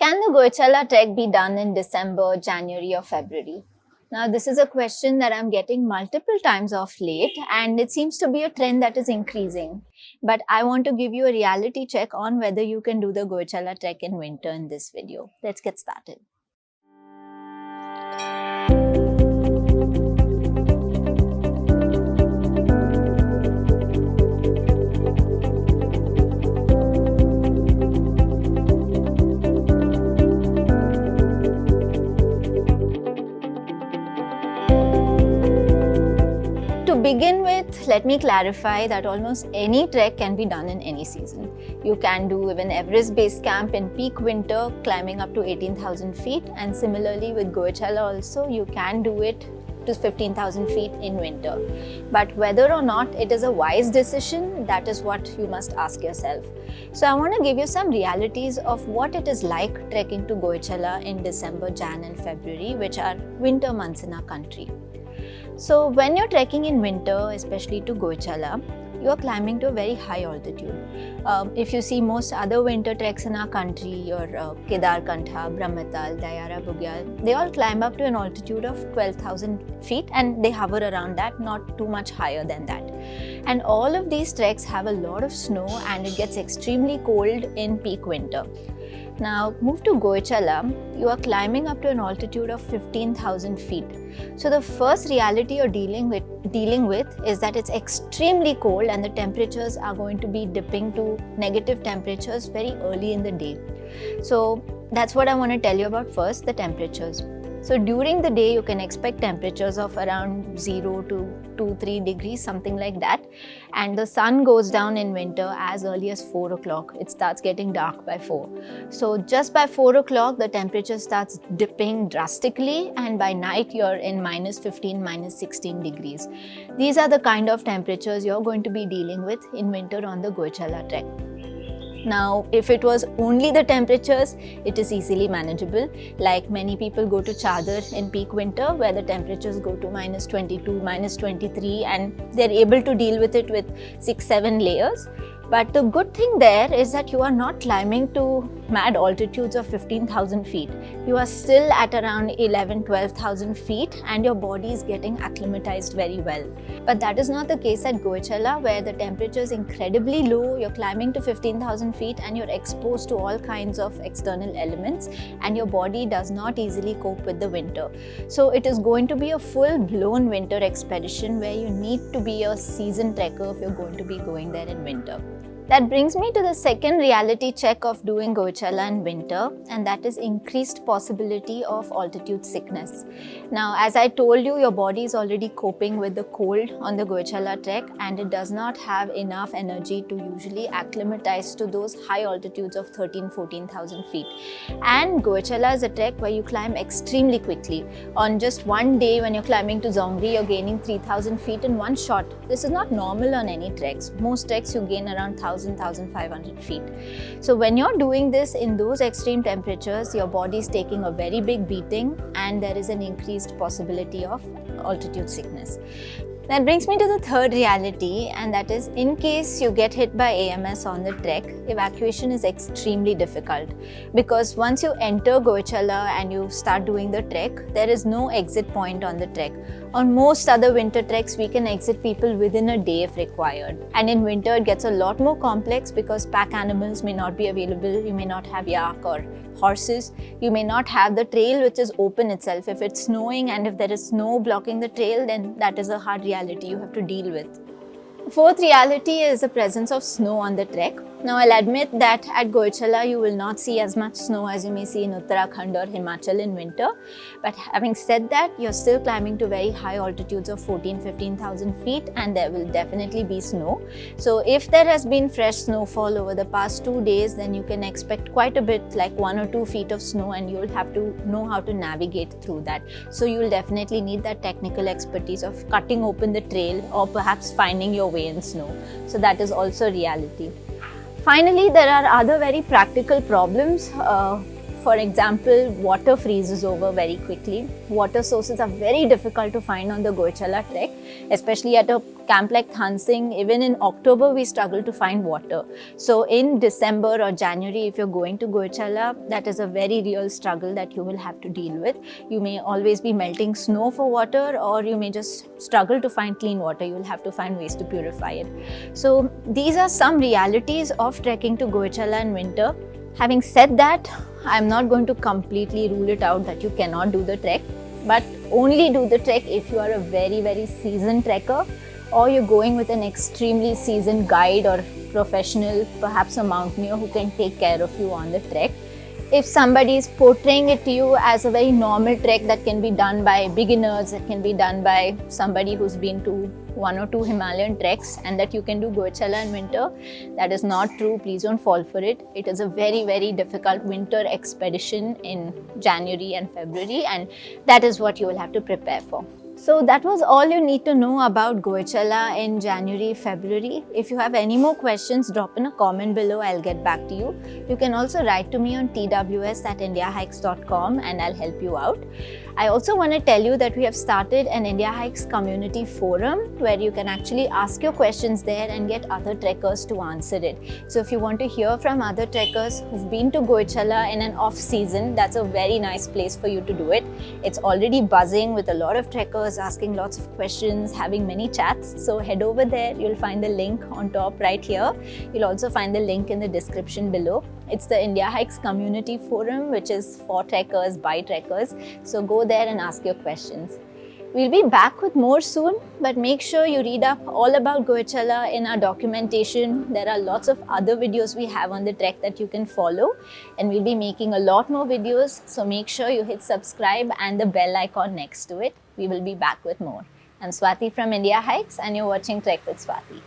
Can the Goechala trek be done in December, January, or February? Now, this is a question that I'm getting multiple times of late, and it seems to be a trend that is increasing. But I want to give you a reality check on whether you can do the Goechala trek in winter in this video. Let's get started. To begin with, let me clarify that almost any trek can be done in any season. You can do even Everest Base Camp in peak winter, climbing up to 18,000 feet, and similarly with Goechala also, you can do it to 15,000 feet in winter. But whether or not it is a wise decision, that is what you must ask yourself. So I want to give you some realities of what it is like trekking to Goechala in December, Jan and February, which are winter months in our country. So when you're trekking in winter, especially to Goechala, you are climbing to a very high altitude. If you see most other winter treks in our country, your Kedarkantha, Brahmatal, Dayara, Bugyal, they all climb up to an altitude of 12,000 feet and they hover around that, not too much higher than that. And all of these treks have a lot of snow and it gets extremely cold in peak winter. Now move to Goechala, you are climbing up to an altitude of 15,000 feet. So the first reality you're dealing with is that it's extremely cold and the temperatures are going to be dipping to negative temperatures very early in the day. So that's what I want to tell you about first, the temperatures. So during the day, you can expect temperatures of around 0 to 2-3 degrees, something like that. And the sun goes down in winter as early as 4 o'clock. It starts getting dark by 4. So just by 4 o'clock, the temperature starts dipping drastically. And by night, you're in minus 15, minus 16 degrees. These are the kind of temperatures you're going to be dealing with in winter on the Goechala trek. Now, if it was only the temperatures, it is easily manageable. Like many people go to Chadar in peak winter where the temperatures go to minus 22, minus 23 and they're able to deal with it with 6-7 layers. But the good thing there is that you are not climbing to mad altitudes of 15,000 feet. You are still at around 11-12,000 feet and your body is getting acclimatized very well. But that is not the case at Goechala where the temperature is incredibly low, you're climbing to 15,000 feet and you're exposed to all kinds of external elements and your body does not easily cope with the winter. So it is going to be a full-blown winter expedition where you need to be a seasoned trekker if you're going to be going there in winter. That brings me to the second reality check of doing Goechala in winter, and that is increased possibility of altitude sickness. Now, as I told you, your body is already coping with the cold on the Goechala trek and it does not have enough energy to usually acclimatize to those high altitudes of 13-14,000 feet. And Goechala is a trek where you climb extremely quickly. On just one day when you're climbing to Zongri, you're gaining 3,000 feet in one shot. This is not normal on any treks. Most treks you gain around 1,500 feet. So when you're doing this in those extreme temperatures, your body is taking a very big beating and there is an increased possibility of altitude sickness. That brings me to the third reality, and that is in case you get hit by AMS on the trek, evacuation is extremely difficult because once you enter Goechala and you start doing the trek, there is no exit point on the trek. On most other winter treks, we can exit people within a day if required. And in winter, it gets a lot more complex because pack animals may not be available. You may not have yak or horses. You may not have the trail which is open itself. If it's snowing and if there is snow blocking the trail, then that is a hard reality you have to deal with. Fourth reality is the presence of snow on the trek. Now I'll admit that at Goechala you will not see as much snow as you may see in Uttarakhand or Himachal in winter. But having said that, you're still climbing to very high altitudes of 14-15,000 feet and there will definitely be snow. So if there has been fresh snowfall over the past 2 days, then you can expect quite a bit, like 1 or 2 feet of snow, and you'll have to know how to navigate through that. So you'll definitely need that technical expertise of cutting open the trail or perhaps finding your way in snow. So that is also reality. Finally, there are other very practical problems For example, water freezes over very quickly. Water sources are very difficult to find on the Goechala trek, especially at a camp like Thansing. Even in October, we struggle to find water. So in December or January, if you're going to Goechala, that is a very real struggle that you will have to deal with. You may always be melting snow for water, or you may just struggle to find clean water. You will have to find ways to purify it. So these are some realities of trekking to Goechala in winter. Having said that, I'm not going to completely rule it out that you cannot do the trek, but only do the trek if you are a very seasoned trekker, or you're going with an extremely seasoned guide or professional, perhaps a mountaineer who can take care of you on the trek. If somebody is portraying it to you as a very normal trek that can be done by beginners, that can be done by somebody who's been to 1 or 2 Himalayan treks, and that you can do Goechala in winter, that is not true. Please don't fall for it. It is a very difficult winter expedition in January and February, and that is what you will have to prepare for. So that was all you need to know about Goechala in January, February. If you have any more questions, drop in a comment below. I'll get back to you. You can also write to me on tws@indiahikes.com and I'll help you out. I also want to tell you that we have started an Indiahikes community forum where you can actually ask your questions there and get other trekkers to answer it. So if you want to hear from other trekkers who've been to Goechala in an off season, that's a very nice place for you to do it. It's already buzzing with a lot of trekkers asking lots of questions, having many chats. So head over there. You'll find the link on top right here. You'll also find the link in the description below. It's the Indiahikes community forum, which is for trekkers, by trekkers. So go there and ask your questions. We'll be back with more soon, but make sure you read up all about Goechala in our documentation. There are lots of other videos we have on the trek that you can follow, and we'll be making a lot more videos. So make sure you hit subscribe and the bell icon next to it. We will be back with more. I'm Swathi from Indiahikes, and you're watching Trek with Swathi.